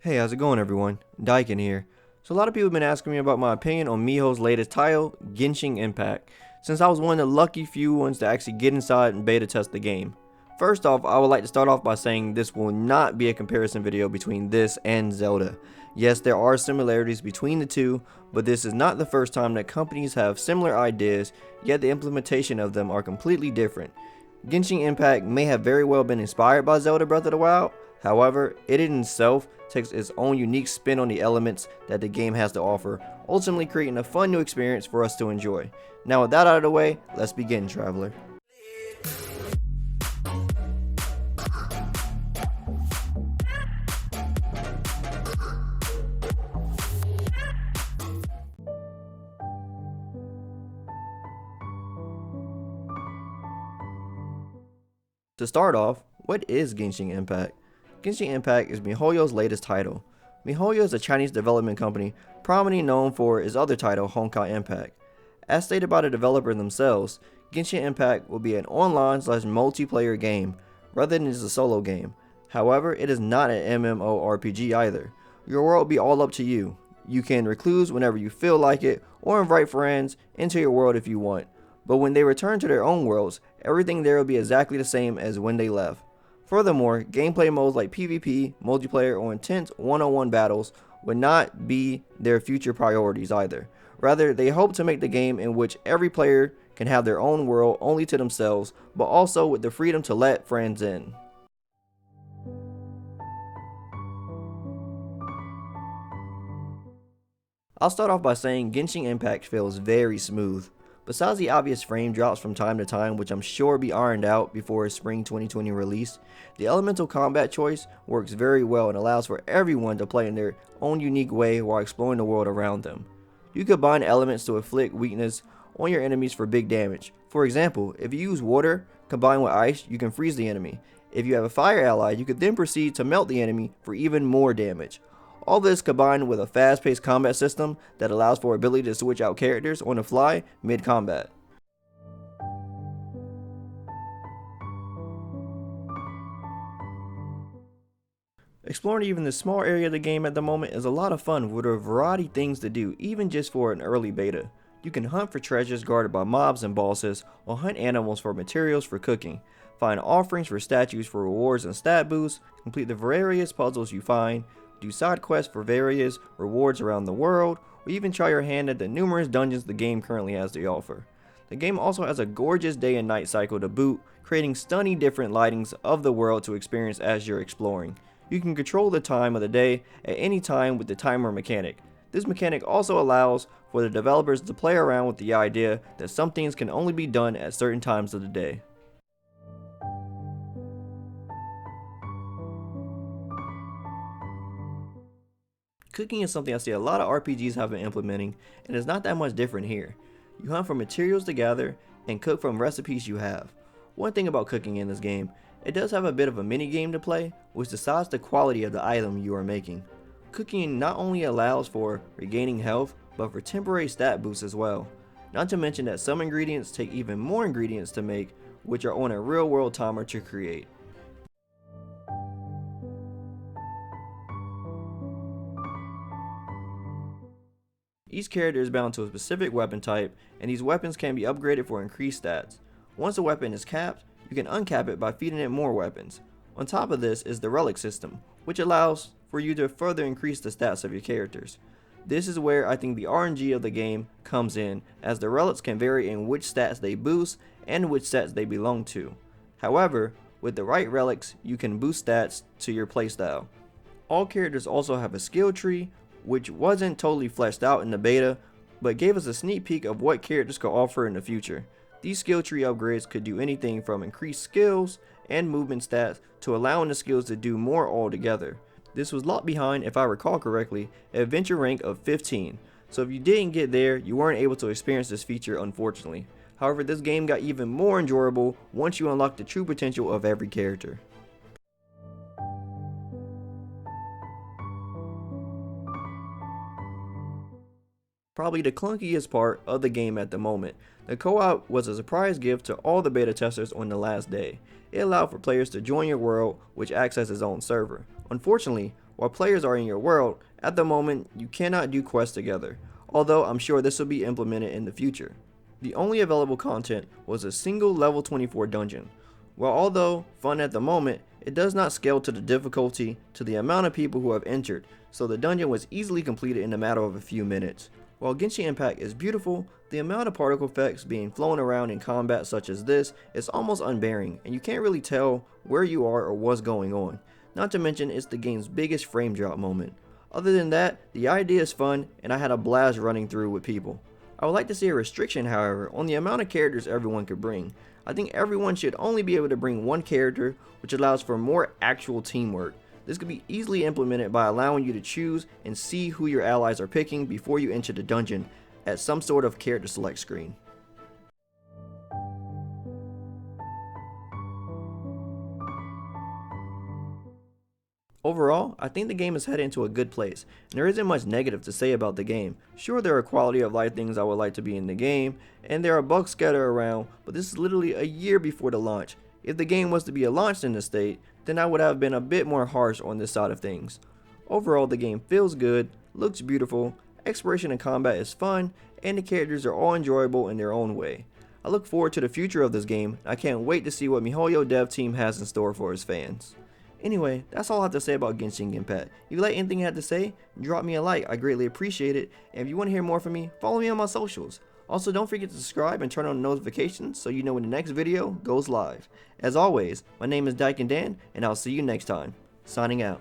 Hey, how's it going everyone? Daiken here. So a lot of people have been asking me about my opinion on Mihoyo's latest title, Genshin Impact, since I was one of the lucky few ones to actually get inside and beta test the game. First off, I would like to start off by saying this will not be a comparison video between this and Zelda. Yes, there are similarities between the two, but this is not the first time that companies have similar ideas, yet the implementation of them are completely different. Genshin Impact may have very well been inspired by Zelda Breath of the Wild, however, it in itself takes its own unique spin on the elements that the game has to offer, ultimately creating a fun new experience for us to enjoy. Now with that out of the way, let's begin, traveler. To start off, what is Genshin Impact? Genshin Impact is Mihoyo's latest title. Mihoyo is a Chinese development company prominently known for its other title, Honkai Impact. As stated by the developer themselves, Genshin Impact will be an online/multiplayer game, rather than just a solo game. However, it is not an MMORPG either. Your world will be all up to you. You can recluse whenever you feel like it, or invite friends into your world if you want. But when they return to their own worlds, everything there will be exactly the same as when they left. Furthermore, gameplay modes like PvP, multiplayer, or intense one-on-one battles would not be their future priorities either. Rather, they hope to make the game in which every player can have their own world only to themselves, but also with the freedom to let friends in. I'll start off by saying Genshin Impact feels very smooth. Besides the obvious frame drops from time to time, which I'm sure will be ironed out before its spring 2020 release, the elemental combat choice works very well and allows for everyone to play in their own unique way while exploring the world around them. You combine elements to inflict weakness on your enemies for big damage. For example, if you use water combined with ice, you can freeze the enemy. If you have a fire ally, you could then proceed to melt the enemy for even more damage. All this combined with a fast-paced combat system that allows for ability to switch out characters on the fly mid-combat. Exploring even this small area of the game at the moment is a lot of fun with a variety of things to do, even just for an early beta. You can hunt for treasures guarded by mobs and bosses, or hunt animals for materials for cooking, find offerings for statues for rewards and stat boosts, complete the various puzzles you find, do side quests for various rewards around the world, or even try your hand at the numerous dungeons the game currently has to offer. The game also has a gorgeous day and night cycle to boot, creating stunning different lightings of the world to experience as you're exploring. You can control the time of the day at any time with the timer mechanic. This mechanic also allows for the developers to play around with the idea that some things can only be done at certain times of the day. Cooking is something I see a lot of RPGs have been implementing, and it's not that much different here. You hunt for materials to gather and cook from recipes you have. One thing about cooking in this game, it does have a bit of a mini game to play, which decides the quality of the item you are making. Cooking not only allows for regaining health, but for temporary stat boosts as well. Not to mention that some ingredients take even more ingredients to make, which are on a real world timer to create. Each character is bound to a specific weapon type, and these weapons can be upgraded for increased stats. Once a weapon is capped, you can uncap it by feeding it more weapons. On top of this is the relic system, which allows for you to further increase the stats of your characters. This is where I think the RNG of the game comes in, as the relics can vary in which stats they boost and which stats they belong to. However, with the right relics, you can boost stats to your playstyle. All characters also have a skill tree, which wasn't totally fleshed out in the beta, but gave us a sneak peek of what characters could offer in the future. These skill tree upgrades could do anything from increased skills and movement stats to allowing the skills to do more altogether. This was locked behind, if I recall correctly, an adventure rank of 15, so if you didn't get there, you weren't able to experience this feature unfortunately. However, this game got even more enjoyable once you unlock the true potential of every character. Probably the clunkiest part of the game at the moment, the co-op was a surprise gift to all the beta testers on the last day. It allowed for players to join your world, which acts as its own server. Unfortunately, while players are in your world. At the moment, you cannot do quests together, although I'm sure this will be implemented in the future. The only available content was a single level 24 dungeon. While although fun at the moment, it does not scale to the difficulty to the amount of people who have entered, so the dungeon was easily completed in a matter of a few minutes. While Genshin Impact is beautiful, the amount of particle effects being flown around in combat such as this is almost unbearing, and you can't really tell where you are or what's going on. Not to mention it's the game's biggest frame drop moment. Other than that, the idea is fun and I had a blast running through with people. I would like to see a restriction, however, on the amount of characters everyone could bring. I think everyone should only be able to bring one character, which allows for more actual teamwork. This could be easily implemented by allowing you to choose and see who your allies are picking before you enter the dungeon at some sort of character select screen. Overall, I think the game is headed into a good place, and there isn't much negative to say about the game. Sure, there are quality of life things I would like to be in the game, and there are bugs scattered around, but this is literally a year before the launch. If the game was to be launched in this state, then I would have been a bit more harsh on this side of things. Overall, the game feels good, looks beautiful, exploration and combat is fun, and the characters are all enjoyable in their own way. I look forward to the future of this game, and I can't wait to see what Mihoyo dev team has in store for its fans. Anyway, that's all I have to say about Genshin Impact. If you like anything I had to say, drop me a like, I greatly appreciate it. And if you want to hear more from me, follow me on my socials. Also, don't forget to subscribe and turn on notifications so you know when the next video goes live. As always, my name is DaikenXDan, and I'll see you next time. Signing out.